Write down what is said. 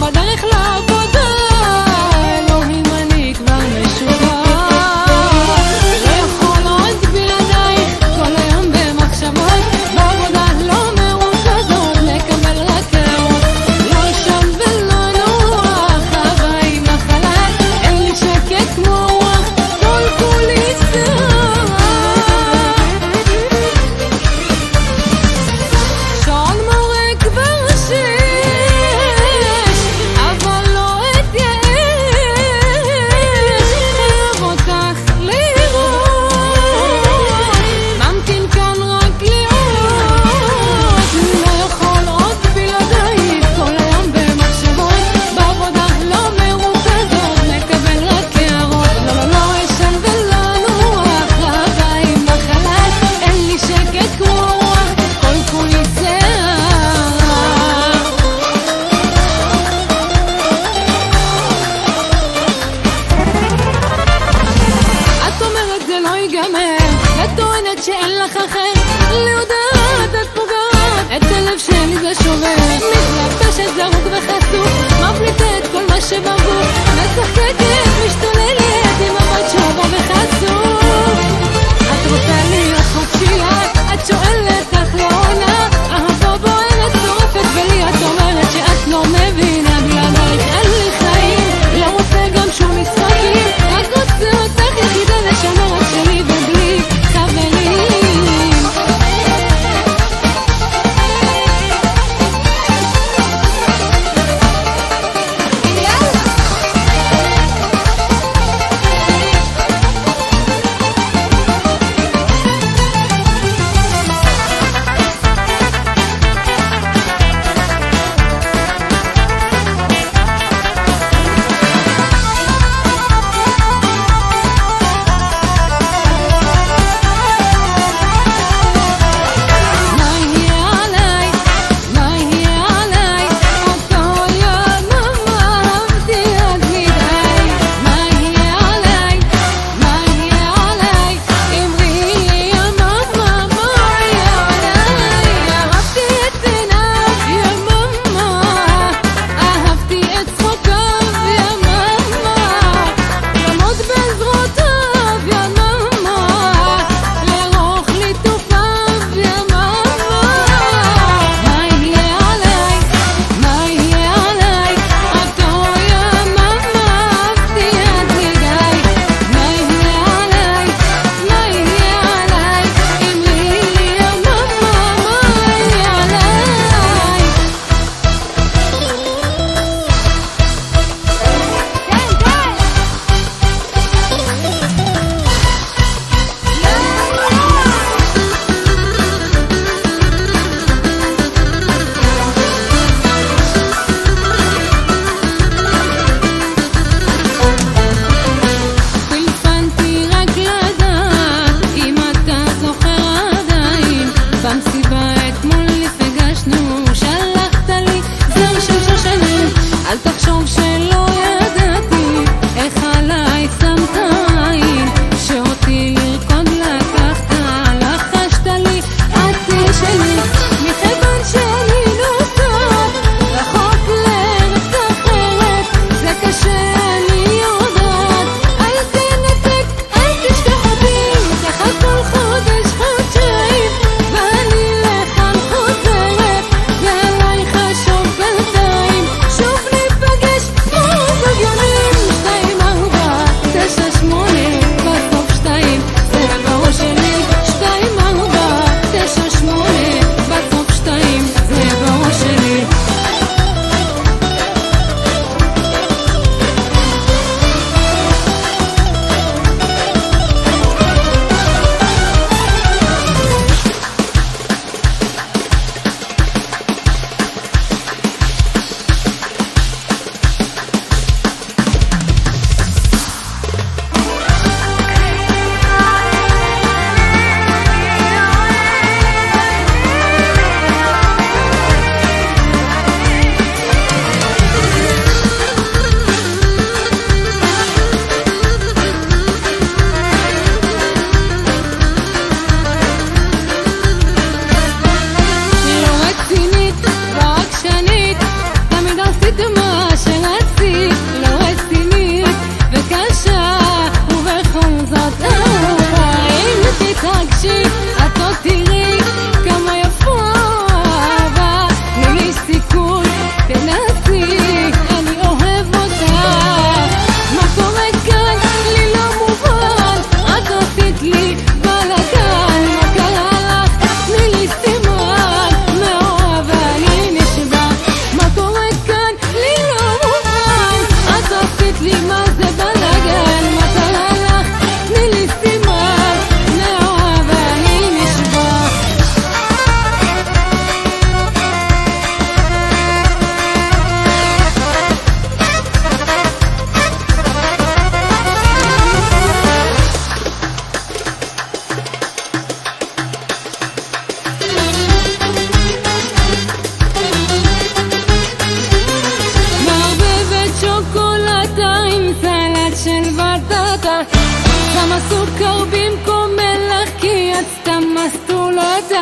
היום בדרך לעבודה, אלוהים אני כבר משוגע, לא יכול עוד בלעדייך, כל היום במחשבות, בעבודה לא מרוכזות, לקבל רק הערות, לא שם ולא נוח, אהבה עם החלת, אין לי שקט כמו רוח, כל כולי סערה. שעון מורה כבר 6, אבל לא אתייאש, אוהב אותך לראות, ממתין כאן רק לראות, לא יכול עוד בלעדייך, כל היום במחשבות, בעבודה לא מרוכזות, מקבל רק הערות, לא אשן ולא נוח, אהבה עם החלת, אין לי שקט כמו רוח, כל כולי סערה. את אומרת זה לא ייגמר, את טוענת שאין לך אחר, לי יודעת את פוגעת, את הלב שלי זה שובר, מתלבשת זרוק וחשוף, מבליטה את כל מה שבגוף, משחקת, משתוללת עם מבט שובה וחשוף. את רוצה להיות חופשייה, את שואלת אך לא עונה, אהבה בוערת שורפת ולי את אומרת שאת לא מבינה, בלעדייך אין לי חיים, לא רוצה גם שום משחקים, רק רוצה אותך יחידה לשמר את שלי ובלי חברים. יאללה סוכר במקום מלח, כי את סתם מסטולותה.